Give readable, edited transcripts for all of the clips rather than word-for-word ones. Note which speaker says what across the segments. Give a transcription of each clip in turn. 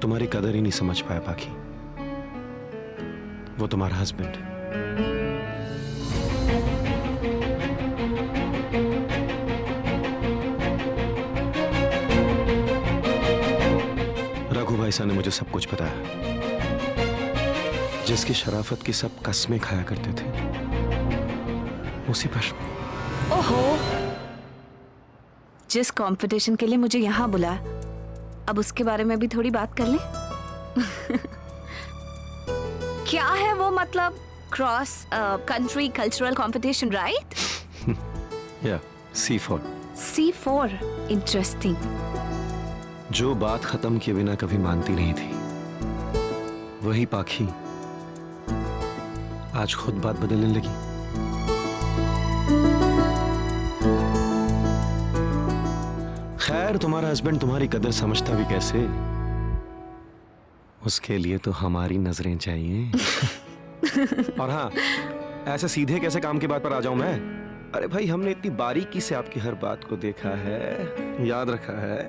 Speaker 1: तुम्हारी कदर ही नहीं समझ पाया पाखी। वो तुम्हारा हस्बैंड। रघु भाई साहब ने मुझे सब कुछ बताया। जिसकी शराफत की सब कस्में खाया करते थे, उसी पर।
Speaker 2: ओहो, जिस कंपटीशन के लिए मुझे यहाँ बुलाया, अब उसके बारे में भी थोड़ी बात कर लें। क्या है वो, मतलब cross country cultural competition, right?
Speaker 1: या C4।
Speaker 2: C4, interesting.
Speaker 1: जो बात खत्म किए बिना कभी मानती नहीं थी, वही पाखी आज खुद बात बदलने लगी। खैर, तुम्हारा हस्बैंड तुम्हारी कदर समझता भी कैसे, उसके लिए तो हमारी नजरें चाहिए। और हाँ, ऐसे सीधे कैसे काम की बात पर आ जाऊं मैं? अरे भाई, हमने इतनी बारीकी से आपकी हर बात को देखा है, याद रखा है।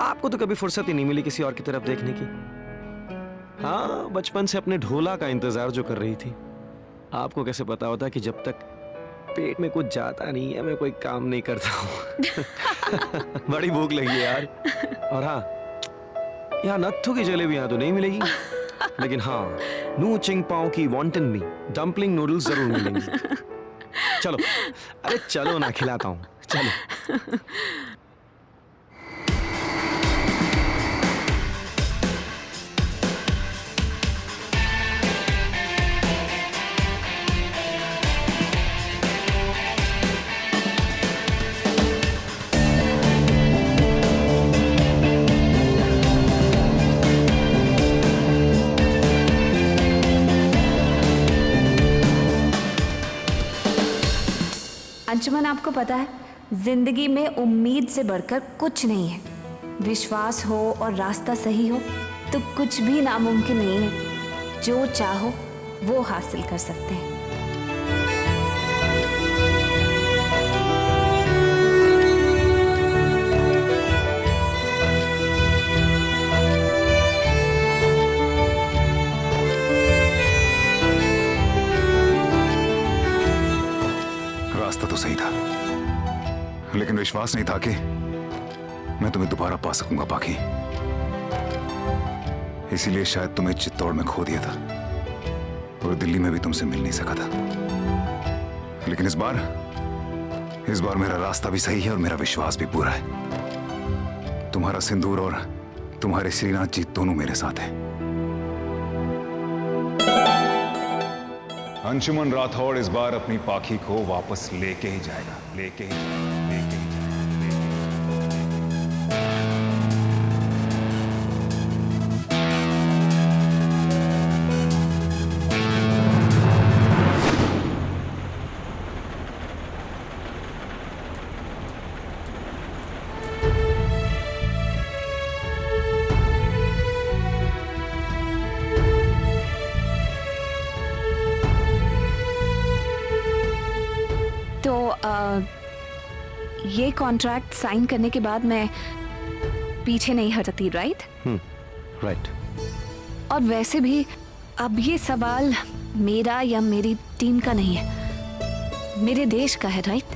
Speaker 1: आपको तो कभी फुर्सत ही नहीं मिली किसी और की तरफ देखने की। हाँ, बचपन से अपने ढोला का इंतजार जो कर रही थी। आपको कैसे पता होता कि जब तक पेट में कुछ जाता नहीं है, मैं कोई काम नहीं करता हूँ। बड़ी भूख लगी है यार। और हाँ, यहाँ नत्थु की जलेबी यहाँ तो नहीं मिलेगी, लेकिन हाँ, नू चिंग पाओ की वॉन्टन में डम्पलिंग नूडल्स जरूर मिलेंगी। चलो, अरे चलो ना, खिलाता हूँ, चलो।
Speaker 2: अंशुमन, आपको पता है, जिंदगी में उम्मीद से बढ़कर कुछ नहीं है। विश्वास हो और रास्ता सही हो तो कुछ भी नामुमकिन नहीं है। जो चाहो वो हासिल कर सकते हैं।
Speaker 3: रास्ता तो सही था, लेकिन विश्वास नहीं था कि मैं तुम्हें दोबारा पा सकूंगा पाखी। इसीलिए शायद तुम्हें चित्तौड़ में खो दिया था और दिल्ली में भी तुमसे मिल नहीं सका था। लेकिन इस बार मेरा रास्ता भी सही है और मेरा विश्वास भी पूरा है। तुम्हारा सिंदूर और तुम्हारे श्रीनाथ जी दोनों मेरे साथ हैं। अंशुमन राठौड़ इस बार अपनी पाखी को वापस लेके ही जाएगा, लेके ही जाएगा, लेके ही जाएगा।
Speaker 2: ये कॉन्ट्रैक्ट साइन करने के बाद मैं पीछे नहीं हटती, राइट?
Speaker 1: राइट।
Speaker 2: और वैसे भी अब ये सवाल मेरा या मेरी टीम का नहीं है, मेरे देश का है, राइट?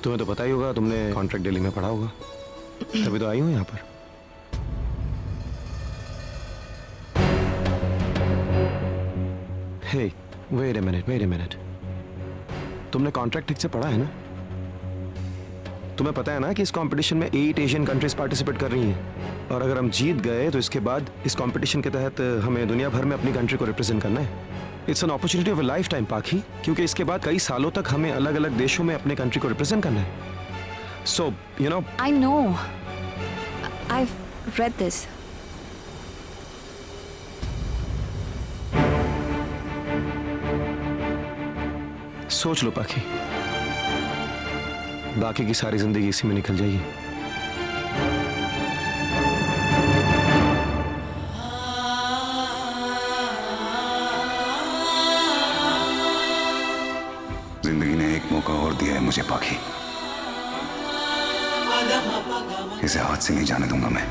Speaker 1: तुम्हें तो पता ही होगा, तुमने कॉन्ट्रैक्ट दिल्ली में पढ़ा होगा, तभी तो आई हूं यहाँ पर। हे, वेट अ मिनट। तुमने कॉन्ट्रैक्ट ठीक से पढ़ा है ना? तुम्हें पता है ना कि इस कंपटीशन में 8 एशियन कंट्रीज पार्टिसिपेट कर रही हैं, और अगर हम जीत गए तो इसके बाद इस कंपटीशन के तहत हमें दुनिया भर में अपनी कंट्री को रिप्रेजेंट करना है। It's an opportunity of a life time पाखी, क्योंकि इसके बाद कई सालों तक हमें अलग अलग देशों में अपने कंट्री को रिप्रेजेंट करना है। So you know,
Speaker 2: I know, I read this.
Speaker 1: सोच लो पाखी, बाकी की सारी जिंदगी इसी में निकल जाएगी।
Speaker 3: जिंदगी ने एक मौका और दिया है मुझे पाखी, इसे हाथ से नहीं जाने दूंगा मैं।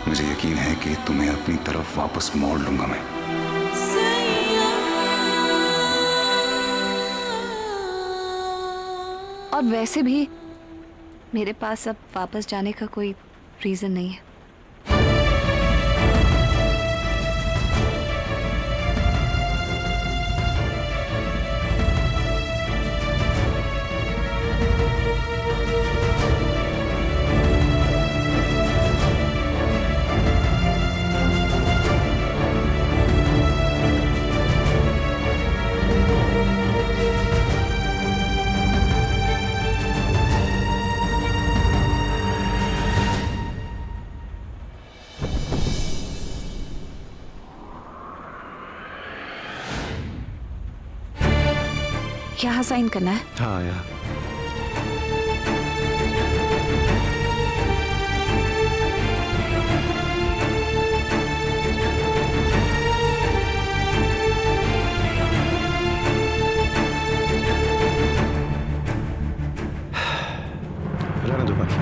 Speaker 3: मुझे यकीन है कि तुम्हें अपनी तरफ वापस मोड़ लूंगा मैं।
Speaker 2: और वैसे भी मेरे पास अब वापस जाने का कोई रीजन नहीं है। यहाँ साइन करना है।
Speaker 1: हाँ यार, रहने दो बाकी,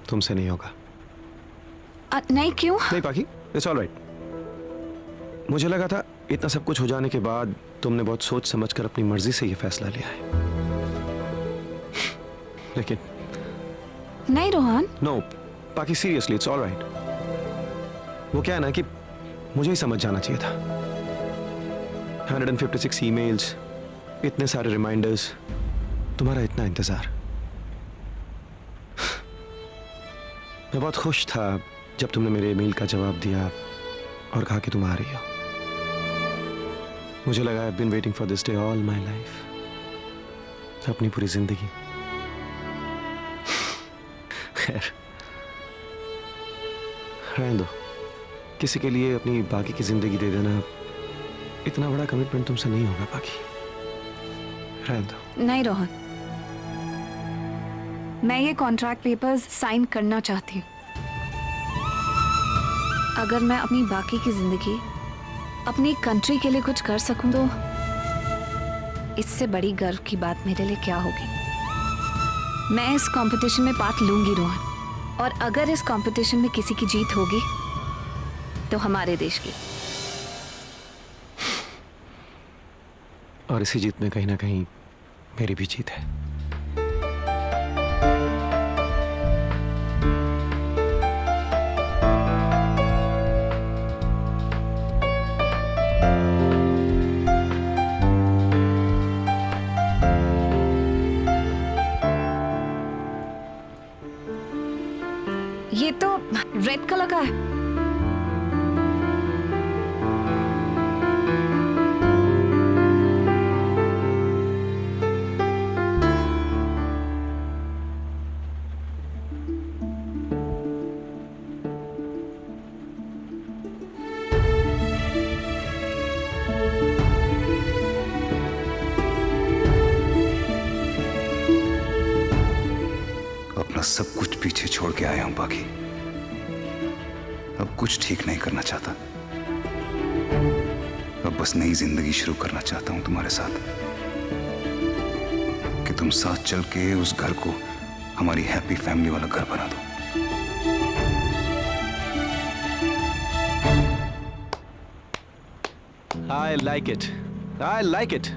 Speaker 1: तुमसे नहीं होगा।
Speaker 2: नहीं, क्यों?
Speaker 1: नहीं पाकी, इट्स ऑल राइट। मुझे लगा था इतना सब कुछ हो जाने के बाद तुमने बहुत सोच समझकर अपनी मर्जी से ये फैसला लिया है, लेकिन
Speaker 2: नहीं रोहन।
Speaker 1: नो पाकी, सीरियसली इट्स ऑल राइट। वो क्या है ना कि मुझे ही समझ जाना चाहिए था। 156 ईमेल्स, इतने सारे रिमाइंडर्स, तुम्हारा इतना इंतजार। मैं बहुत खुश था जब तुमने मेरे ईमेल का जवाब दिया और कहा कि तुम आ रही हो। मुझे लगा I've been waiting for this day all my life, अपनी पूरी जिंदगी। खैर, रहने दो। किसी के लिए अपनी बाकी की जिंदगी दे देना इतना बड़ा कमिटमेंट तुमसे नहीं होगा बाकी। रहने दो।
Speaker 2: नहीं रोहन, मैं ये कॉन्ट्रैक्ट पेपर्स साइन करना चाहती हूँ। अगर मैं अपनी बाकी की जिंदगी अपनी कंट्री के लिए कुछ कर सकूं तो इससे बड़ी गर्व की बात मेरे लिए क्या होगी। मैं इस कंपटीशन में पार्ट लूंगी रोहन, और अगर इस कंपटीशन में किसी की जीत होगी तो हमारे देश की।
Speaker 1: और इसी जीत में कहीं ना कहीं मेरी भी जीत है।
Speaker 2: ये तो रेड कलर का है।
Speaker 3: अपना सब कुछ पीछे छोड़ के आया हूं बाकी। अब कुछ ठीक नहीं करना चाहता। अब बस नई जिंदगी शुरू करना चाहता हूं तुम्हारे साथ, कि तुम साथ चल के उस घर को हमारी हैप्पी फैमिली वाला घर बना दो।
Speaker 1: I like it. I like it.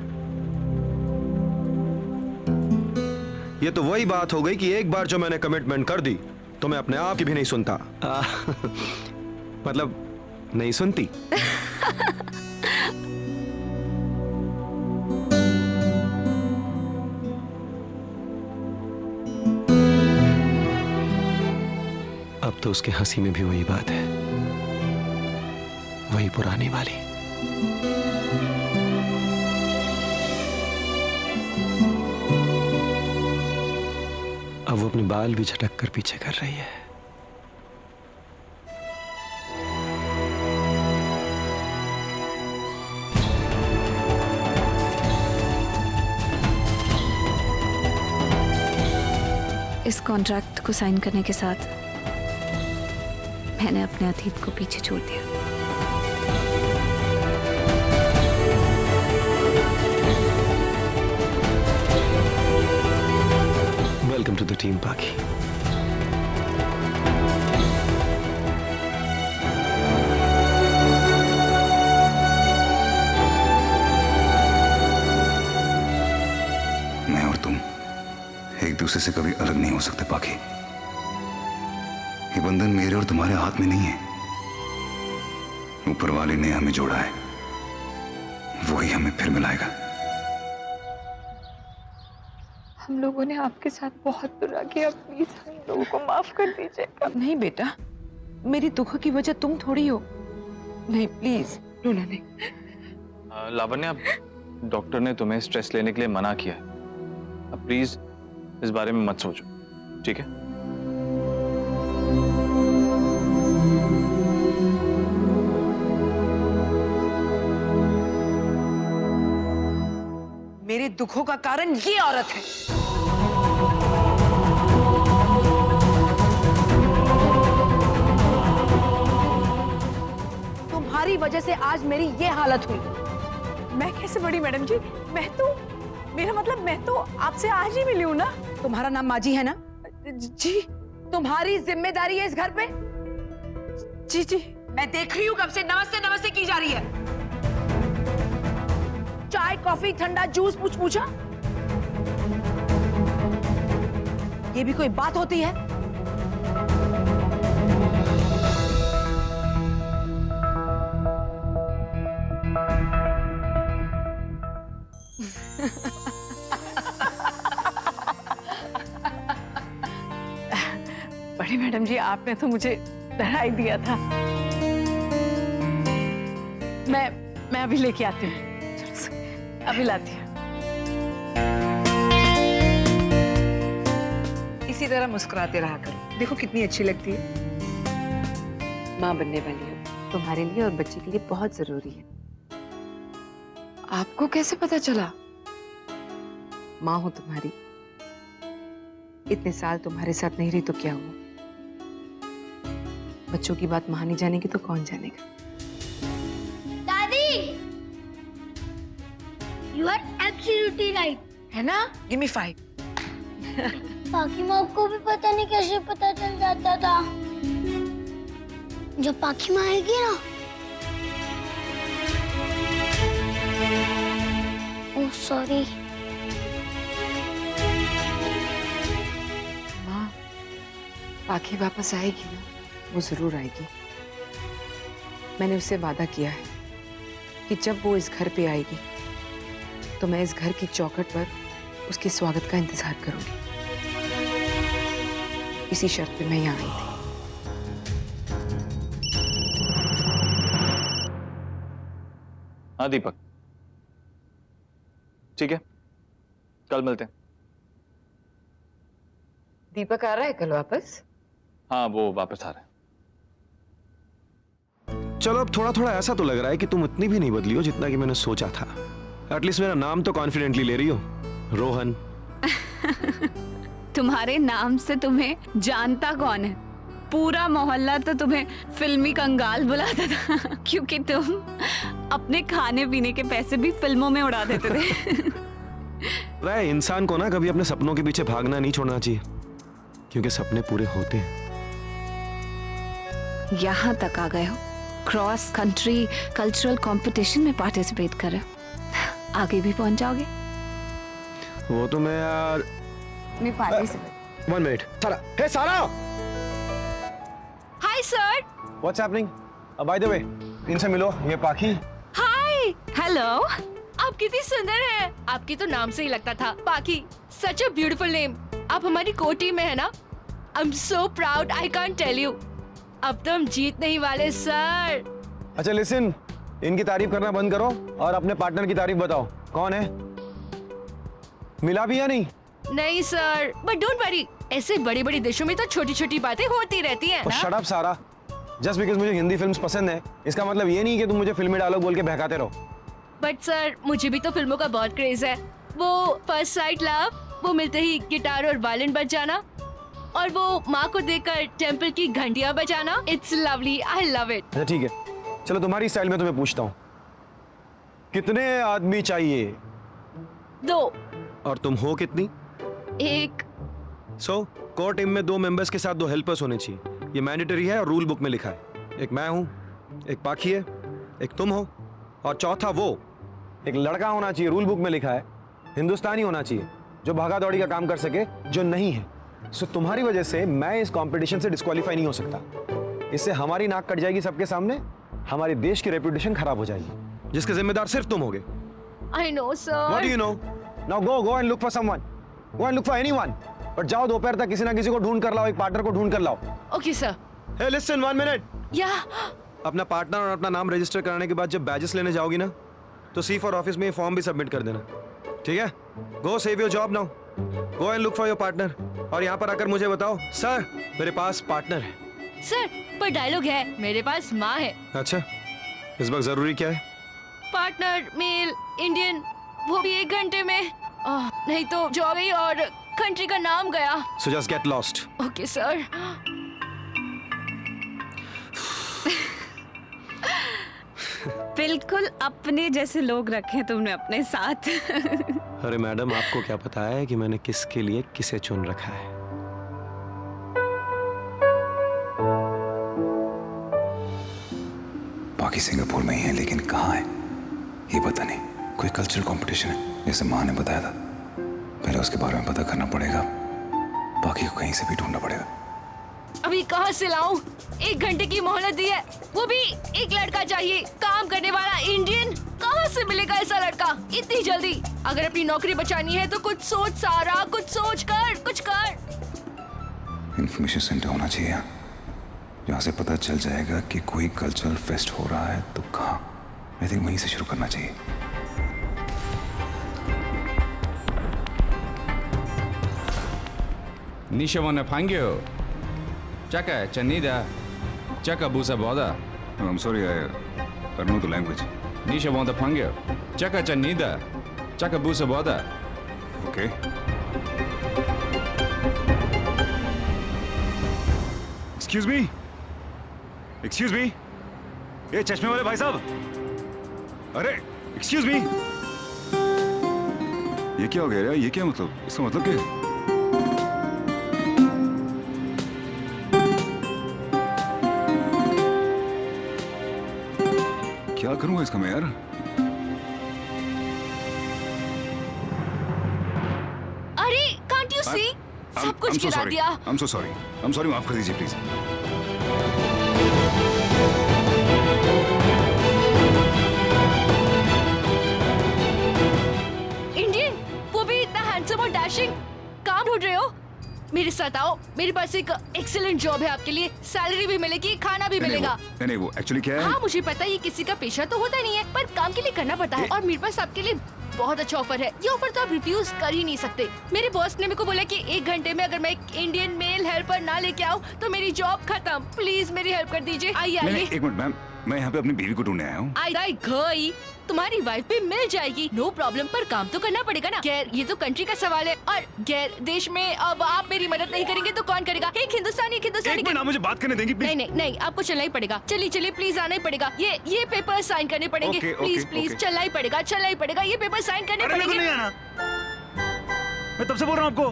Speaker 1: ये तो वही बात हो गई कि एक बार जो मैंने कमिटमेंट कर दी तो मैं अपने आप की भी नहीं सुनता। मतलब नहीं सुनती। अब तो उसके हंसी में भी वही बात है, वही पुरानी वाली। अब वो अपने बाल भी झटक कर पीछे कर रही है।
Speaker 2: इस कॉन्ट्रैक्ट को साइन करने के साथ मैंने अपने अतीत को पीछे छोड़ दिया।
Speaker 1: वेलकम टू द टीम पाकी।
Speaker 3: दूसरे से कभी अलग नहीं हो सकते पाखी। ये बंधन मेरे और तुम्हारे हाथ में नहीं है, ऊपर वाले ने हमें जोड़ा है, वही हमें फिर मिलाएगा।
Speaker 4: हम लोगों ने आपके साथ बहुत बुरा किया, प्लीज हम लोगों को माफ कर दीजिएगा।
Speaker 5: नहीं बेटा, मेरी दुख की वजह तुम थोड़ी हो। नहीं प्लीज रोना नहीं।
Speaker 6: लावण्या, डॉक्टर ने तुम्हें स्ट्रेस लेने के लिए मना किया है। अब प्लीज इस बारे में मत सोचो, ठीक है?
Speaker 5: मेरे दुखों का कारण ये औरत है। तुम्हारी वजह से आज मेरी ये हालत हुई।
Speaker 4: मैं कैसे बड़ी मैडम जी? मेरा मतलब मैं तो आपसे आज ही मिली हूँ ना।
Speaker 5: तुम्हारा नाम माजी है ना?
Speaker 4: जी
Speaker 5: तुम्हारी जिम्मेदारी है इस घर पे।
Speaker 4: जी जी।
Speaker 5: मैं देख रही हूँ कब से नमस्ते नमस्ते की जा रही है। चाय कॉफी ठंडा जूस पूछा? ये भी कोई बात होती है?
Speaker 4: बड़ी मैडम जी, आपने तो मुझे डरा ही दिया था। मैं अभी लेके आती हूँ, अभी लाती हूँ। इसी तरह मुस्कुराते रहा करो, देखो कितनी अच्छी लगती है। माँ बनने वाली हो, तुम्हारे लिए और बच्चे के लिए बहुत जरूरी है। आपको कैसे पता चला? माँ हो तुम्हारी, इतने साल तुम्हारे साथ नहीं रही तो क्या हुआ? बच्चों की बात माँ नहीं जानेगी तो कौन जानेगा?
Speaker 7: दादी, you are absolutely right.
Speaker 5: है ना? Give me 5.
Speaker 7: पाखी माँ को भी पता नहीं कैसे पता चल जाता था। जब पाखी माँ आएगी ना, ओह सॉरी।
Speaker 4: माँ, पाखी वापस आएगी ना?
Speaker 5: वो जरूर आएगी। मैंने उससे वादा किया है कि जब वो इस घर पे आएगी तो मैं इस घर की चौखट पर उसके स्वागत का इंतजार करूंगी। इसी शर्त पे मैं यहाँ आई थी।
Speaker 6: हाँ दीपक, ठीक है, कल मिलते हैं।
Speaker 4: दीपक आ रहा है कल वापस?
Speaker 6: हाँ, वो वापस आ रहा है।
Speaker 1: चलो, अब थोड़ा थोड़ा ऐसा तो लग रहा है कि तुम इतनी भी नहीं बदली हो जितना कि मैंने सोचा था। एटलीस्ट मेरा नाम तो कॉन्फिडेंटली ले रही हो, रोहन।
Speaker 2: तुम्हारे नाम से तुम्हें जानता कौन है? पूरा मोहल्ला तो तुम्हें फिल्मी कंगाल बुलाता था क्योंकि तुम अपने खाने पीने के पैसे भी फिल्मों में उड़ा देते थे।
Speaker 1: राय, इंसान को ना कभी अपने सपनों के पीछे भागना नहीं छोड़ना चाहिए, क्योंकि सपने पूरे होते हैं।
Speaker 2: यहाँ तक आ गए हो, क्रॉस कंट्री कल्चरल कंपटीशन में पार्टिसिपेट कर रहे हो, आगे भी पहुंच जाओगे।
Speaker 1: वो तो मैं यार
Speaker 2: मैं पार्टी से
Speaker 1: 1 मिनट। सारा, हे सारा,
Speaker 8: hi sir.
Speaker 1: What's happening? By the way, इनसे मिलो, ये पाखी।
Speaker 8: हाय,
Speaker 2: हेलो।
Speaker 8: आप कितनी सुंदर हैं। आपकी तो नाम से ही लगता था, Pakhi. Such a beautiful name. आप हमारी को टीम में है ना? I am so proud, I can't tell you. अब तो हम जीतने ही वाले सर।
Speaker 1: अच्छा लिसन, इनकी तारीफ करना बंद करो और अपने पार्टनर की तारीफ बताओ। कौन है? मिला भी या नहीं?
Speaker 8: नहीं सर, बट डोंट वरी, ऐसे बड़ी बड़ी देशों में तो छोटी छोटी बातें होती रहती हैं ना?
Speaker 1: शट अप सारा, जस्ट बिकॉज मुझे हिंदी फिल्म्स पसंद है इसका मतलब ये नहीं कि तुम मुझे फिल्मी डायलॉग बोल के बहकाते रहो।
Speaker 8: बट सर, मुझे भी तो फिल्मों का बहुत क्रेज है। वो फर्स्ट साइट लव, वो मिलते ही गिटार और वायलिन बजाना, और वो माँ को देखकर टेम्पल की घंटियां बजाना। It's lovely, I love it.
Speaker 1: अच्छा ठीक है, चलो तुम्हारी स्टाइल में तुम्हें पूछता हूँ, कितने आदमी चाहिए?
Speaker 8: 2।
Speaker 1: और तुम हो कितनी?
Speaker 8: 1।
Speaker 1: कोर टीम में 2 मेंबर्स के साथ 2 हेल्पर्स होने चाहिए, ये मैंडेटरी है और रूल बुक में लिखा है। एक मैं हूँ, एक पाखी है, एक तुम हो, और चौथा वो एक लड़का होना चाहिए, रूल बुक में लिखा है, हिंदुस्तानी होना चाहिए, जो भागा दौड़ी का काम कर सके, जो नहीं है। सो तुम्हारी वजह से मैं इस कंपटीशन से डिस्क्वालीफाई नहीं हो सकता। इससे हमारी नाक कट जाएगी सबके सामने, हमारे देश की रेपुटेशन खराब हो जाएगी, जिसके जिम्मेदार सिर्फ तुम होगे।
Speaker 8: I know
Speaker 1: What
Speaker 8: sir.
Speaker 1: do you know? Now go and look for someone. Go and look for anyone. पर जाओ दोपहर तक किसी ना किसी को ढूंढ कर लाओ, एक पार्टनर को ढूंढ कर लाओ।
Speaker 8: Okay sir.
Speaker 1: Hey, listen, 1 minute.
Speaker 8: या
Speaker 1: अपना पार्टनर और अपना नाम रजिस्टर कराने के बाद जब बैजेस लेने जाओगी ना, तो C4 ऑफिस में ये फॉर्म भी सबमिट कर देना, ठीक है? Go save your job now. Go and look for your partner. और यहाँ पर आकर मुझे बताओ, सर मेरे पास पार्टनर है।
Speaker 8: सर, पर डायलॉग है, मेरे पास माँ है।
Speaker 1: अच्छा, इस वक्त जरूरी क्या है?
Speaker 8: पार्टनर मेल इंडियन, वो भी 1 घंटे में। नहीं तो जॉब गई और कंट्री का नाम गया।
Speaker 1: So just get lost.
Speaker 8: Okay sir.
Speaker 2: बिल्कुल अपने जैसे लोग रखे तुमने अपने साथ।
Speaker 1: अरे मैडम, आपको क्या पता है कि मैंने किसके लिए किसे चुन रखा है?
Speaker 3: बाकी सिंगापुर में ही है, लेकिन कहाँ है ये पता नहीं। कोई कल्चरल कंपटीशन है जैसे माँ ने बताया था। पहले उसके बारे में पता करना पड़ेगा, बाकी को कहीं से भी ढूंढना पड़ेगा।
Speaker 8: अभी कहाँ से लाऊं? 1 घंटे की मोहलत दी है, वो भी एक लड़का चाहिए, काम करने वाला इंडियन। कहाँ से मिलेगा ऐसा लड़का इतनी जल्दी? अगर अपनी नौकरी बचानी है तो कुछ सोच सारा, कुछ सोच कर, कुछ कर।
Speaker 3: इंफॉर्मेशन सेंटर होना चाहिए यहाँ, जहाँ से पता चल जाएगा कि कोई कल्चरल फेस्ट हो रहा है तो कहाँ। आई थिंक वहीं से शुरू करना चाहिए।
Speaker 9: Nishavana Pangyo. Chaka Chanida. Chaka Busa Boda.
Speaker 3: I'm sorry, I don't know the language.
Speaker 9: Nishavana Pangyo. Chaka Chanida. Chaka Busa Boda.
Speaker 3: Okay. Excuse me. Excuse me. ये चश्मे वाले भाई साहब। अरे, excuse me. ये क्या हो गया यार? ये क्या मतलब? इसका मतलब क्या है? क्या करूंगा इसका मैं यार?
Speaker 8: अरे can't you see? सब कुछ गिरा दिया।
Speaker 3: I'm so sorry. I'm sorry, माफ कर दीजिए प्लीज।
Speaker 8: इंडियन, वो भी इतना हैंडसम और डैशिंग। काम ढूंढ रहे हो? मेरे साथ आओ, मेरे पास एक एक्सीलेंट जॉब है आपके लिए। सैलरी भी मिलेगी, खाना भी मिलेगा।
Speaker 3: नहीं वो एक्चुअली क्या है?
Speaker 8: हाँ मुझे पता है, ये किसी का पेशा तो होता नहीं है, पर काम के लिए करना पड़ता है। और मेरे पास आपके लिए बहुत अच्छा ऑफर है। ये ऑफर तो आप रिफ्यूज कर ही नहीं सकते। मेरे बॉस ने मेरे को बोला कि 1 घंटे में अगर मैं एक इंडियन मेल हेल्पर ना लेके आऊँ तो मेरी जॉब खत्म। प्लीज मेरी हेल्प कर दीजिए। आइए
Speaker 3: नहीं,
Speaker 8: आइए।
Speaker 3: एक मिनट मैम, मैं यहाँ पे अपनी बीवी को ढूंढने आया हूँ।
Speaker 8: आई गई, तुम्हारी वाइफ भी मिल जाएगी, नो प्रॉब्लम, पर काम तो करना पड़ेगा ना। गैर ये तो कंट्री का सवाल है, और गैर देश में अब आप मेरी मदद नहीं करेंगे तो कौन करेगा? एक हिंदुस्तानी
Speaker 3: एक मिनट, आप मुझे बात करने देंगी प्लीज?
Speaker 8: नहीं नहीं नहीं, आपको चलना ही पड़ेगा। चलिए चलिए प्लीज, आना ही पड़ेगा। ये पेपर साइन करने पड़ेंगे।
Speaker 3: Okay,
Speaker 8: please
Speaker 3: okay,
Speaker 8: please
Speaker 3: okay.
Speaker 8: चलना ही पड़ेगा, चलना ही पड़ेगा। ये पेपर साइन करने
Speaker 3: अरे मेरे को
Speaker 8: पड़ेंगे।
Speaker 3: नहीं आना। मैं तब से बोल रहा हूँ आपको,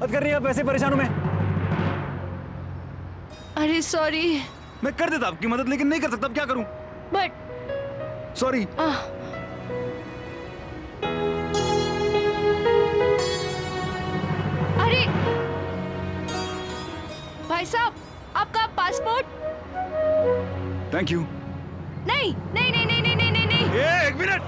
Speaker 3: मत कर रही आप, ऐसे परेशान हूँ मैं।
Speaker 8: अरे सॉरी,
Speaker 3: मैं कर देता आपकी मदद, लेकिन नहीं कर सकता। अब क्या करूँ?
Speaker 8: But
Speaker 3: sorry.
Speaker 8: अरे भाई साहब, आपका पासपोर्ट?
Speaker 3: Thank you.
Speaker 8: नहीं नहीं नहीं नहीं नहीं नहीं नहीं, नहीं।
Speaker 3: एक मिनट।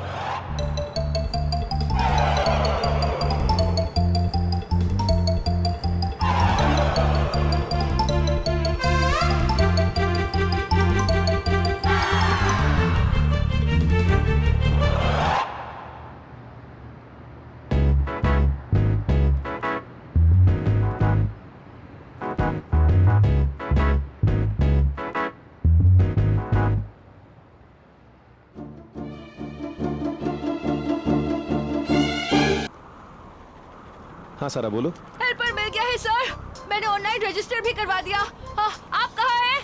Speaker 1: हाँ सारा बोलो।
Speaker 8: हेल्पर मिल गया है सर, मैंने ऑनलाइन रजिस्टर भी करवा दिया। आप कहाँ हैं?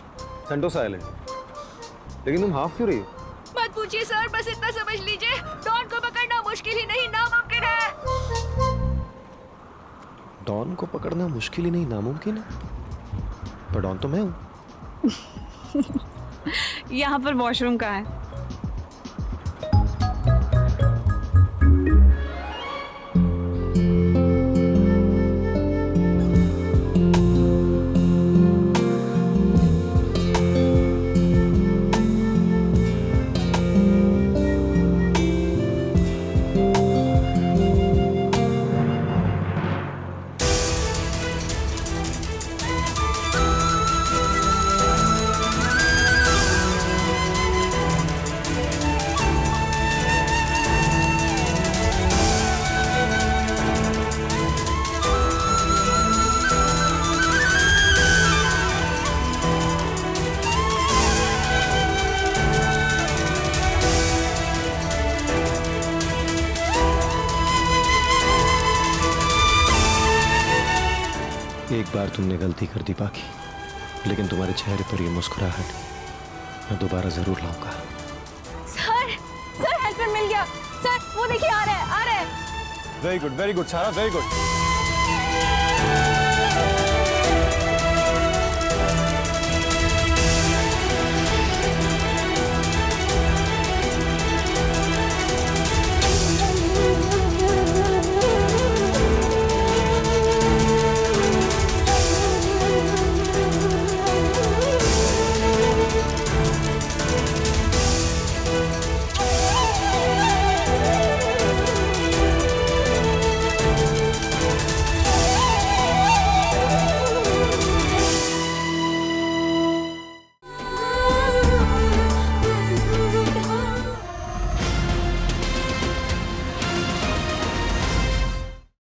Speaker 1: Sentosa island. लेकिन तुम हाफ क्यों रही हो?
Speaker 8: मत पूछिए सर, बस इतना समझ लीजिए, डॉन को पकड़ना मुश्किल ही नहीं नामुमकिन है।
Speaker 1: डॉन को पकड़ना मुश्किल ही नहीं नामुमकिन है? पर डॉन तो मैं हूँ।
Speaker 2: यहाँ पर वॉशरूम कहाँ है?
Speaker 1: तुमने गलती कर दी पाकी, लेकिन तुम्हारे चेहरे पर ये मुस्कुराहट मैं दोबारा जरूर लाऊंगा।
Speaker 2: सर हेल्पर मिल गया। सर वो देखिए आ रहे हैं।
Speaker 10: वेरी गुड सारा, वेरी गुड।